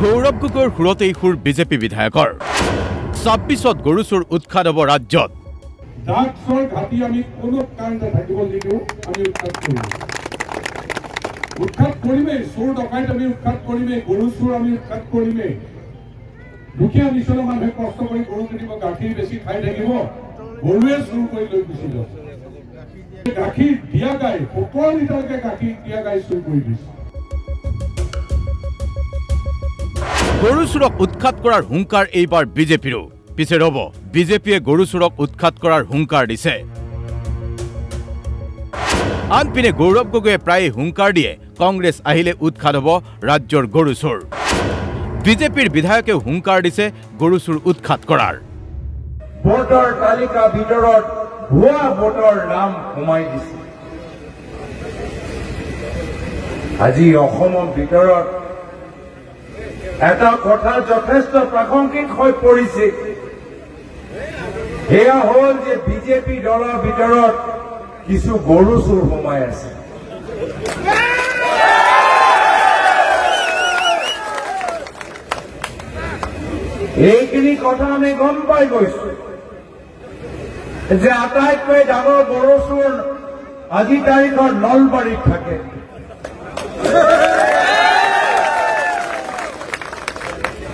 গৌৰৱ গগৈৰ সুৰতেই সুৰ বিজেপি বিধায়কৰ ২৬ত গৰু চুৰ উৎখাত হ'ব ৰাজ্যত। ড্ৰাগছৰ ঘাটি আমি কোনো কাৰণতে থাকিব নিদিওঁ, আমি উৎখাত কৰিমেই। চোৰ ডকাইত আমি উৎখাত কৰিমেই, গৰু চোৰ আমি উৎখাত কৰিমেই। দুখীয়া নিচনা মানুহে কষ্ট কৰি গৰু কিনিব, গাখীৰ বেছি খাই থাকিব, গৰুৱে চুৰ কৰি লৈ গুচি যাব। গাখীৰ দিয়া গাই ১৭ লিটাৰকে গাখীৰ দিয়া গাই চুৰ কৰি দিছে। গৰু চুৰক উৎখাত কৰাৰ হুংকাৰ এইবাৰ বিজেপিৰো। পিছে ৰব, বিজেপিয়ে গৰু চুৰক উৎখাত কৰাৰ হুংকাৰ দিছে। আনপিনে গৌৰৱ গগৈয়ে প্ৰায়ে হুংকাৰ দিয়ে কংগ্ৰেছ আহিলে উৎখাত হ'ব ৰাজ্যৰ গৰু চুৰ। বিজেপিৰ বিধায়কেও হুংকাৰ দিছে গৰু চুৰ উৎখাত কৰাৰ। ভোটৰ তালিকা ভিতৰত ভুৱা ভোটৰ নাম সোমাই দিছে। আজি অসমৰ ভিতৰত এটা কথা যথেষ্ট প্ৰাসংগিক হৈ পৰিছে, সেয়া হ'ল যে বিজেপি দলৰ ভিতৰত কিছু গৰু চোৰ সোমাই আছে। এইখিনি কথা আমি গম পাই গৈছো যে আটাইতকৈ ডাঙৰ গৰু চোৰ আজি তাৰিখত নলবাৰীত থাকে।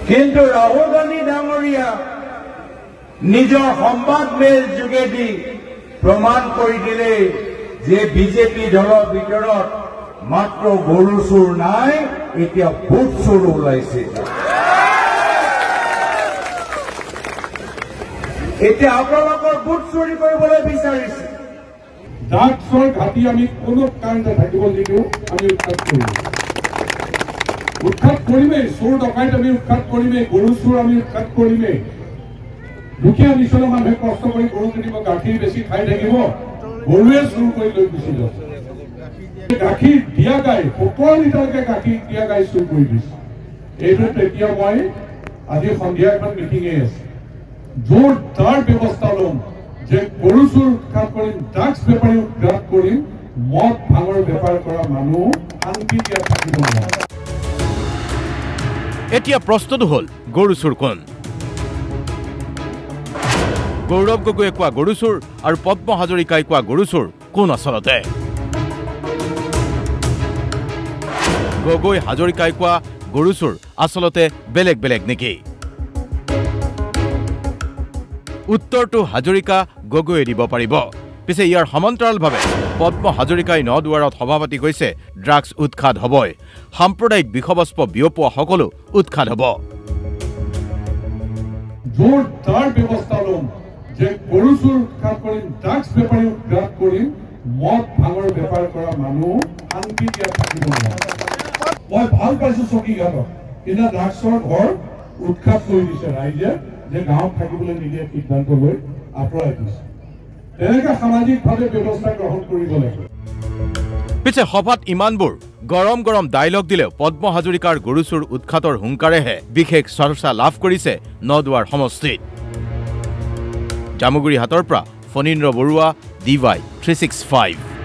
কিন্তু ৰাহুল গান্ধী ডাঙৰীয়া নিজৰ সংবাদ মেল যোগেদি প্ৰমাণ কৰি দিলে যে বিজেপি দলৰ ভিতৰত মাত্ৰ গৰু চোৰ নাই, এতিয়া ভোট চোৰ ওলাইছে। এতিয়া আপোনালোকৰ ভোট চুৰি কৰিবলৈ বিচাৰিছে। ড্ৰাগছৰ ঘাটি আমি কোনো কাৰণতে থাকিব নিদিওঁ, আমি উৎখাত কৰিম। উৎখাত কৰিমেই। চোৰ ডকাইত আমি উৎখাত কৰিমেই, গৰু চোৰ আমি উৎখাত কৰিমেই। দুখীয়া নিচনা মানুহে কষ্ট কৰি গৰু কিনিব, গাখীৰ বেছি খাই থাকিব, গৰুৱে চুৰ কৰি লৈ গুচি যাব। গাখীৰ দিয়া গাই ১৭ লিটাৰকে গাখীৰ দিয়া গাই চুৰ কৰি দিছে। এইটো তেতিয়া মই আজি সন্ধিয়া এখন মিটিঙে আছে, জোৰদাৰ ব্যৱস্থা ল'ম যে গৰু চুৰ উৎখাত কৰিম, ড্ৰাগছ বেপাৰী উৎখাত কৰিম, মদ ভাঙৰ বেপাৰ কৰা মানুহ শান্তি দিয়া থাকিব নোৱাৰে। এতিয়া প্ৰশ্নটো হ'ল গৰু চুৰ কোন? গৌৰৱ গগৈয়ে কোৱা গৰু চুৰ আৰু পদ্ম হাজৰিকাই কোৱা গৰু চুৰ কোন আচলতে? গগৈ হাজৰিকাই কোৱা গৰু চুৰ আচলতে বেলেগ বেলেগ নেকি? উত্তৰটো হাজৰিকা গগৈয়ে দিব পাৰিব। পিছে ইয়াৰ সমান্তৰালভাৱে পদ্ম হাজৰিকাই নদুৱাৰত সভা পাতি কৈছে ড্ৰাগছ উৎখাত হ'বই, সাম্প্ৰদায়িক বিষবস্প বিয়পোৱা সকলো উৎখাত হ'ব। জোৰদাৰ ব্যৱস্থা ল'ম যে গৰু চুৰ উৎখাত কৰিম, ড্ৰাগছ বেপাৰী উৎখাত কৰিম, মদ ভাঙৰ বেপাৰ কৰা মানুহ শান্তি দিয়া থাকিব নোৱাৰে। মই ভাল পাইছো চকীঘাটত কিন্তু ড্ৰাগছৰ ঘৰ উৎখাত কৰি দিছে ৰাইজে, যে গাঁৱত থাকিবলৈ নিদিয়ে সিদ্ধান্ত লৈ আঁতৰাই দিছে। তেনেকৈ সামাজিকভাৱে ব্যৱস্থা গ্ৰহণ কৰিব লাগিব। পিছে সভাত ইমানবোৰ গৰম গৰম ডায়লগ দিলেও পদ্ম হাজৰিকাৰ গৰু চুৰ উৎখাতৰ হুংকাৰেহে বিশেষ চৰ্চা লাভ কৰিছে নদুৱাৰ সমষ্টিত। জামুগুৰি হাটৰ পৰা ফণীন্দ্ৰ বৰুৱা, DY 365।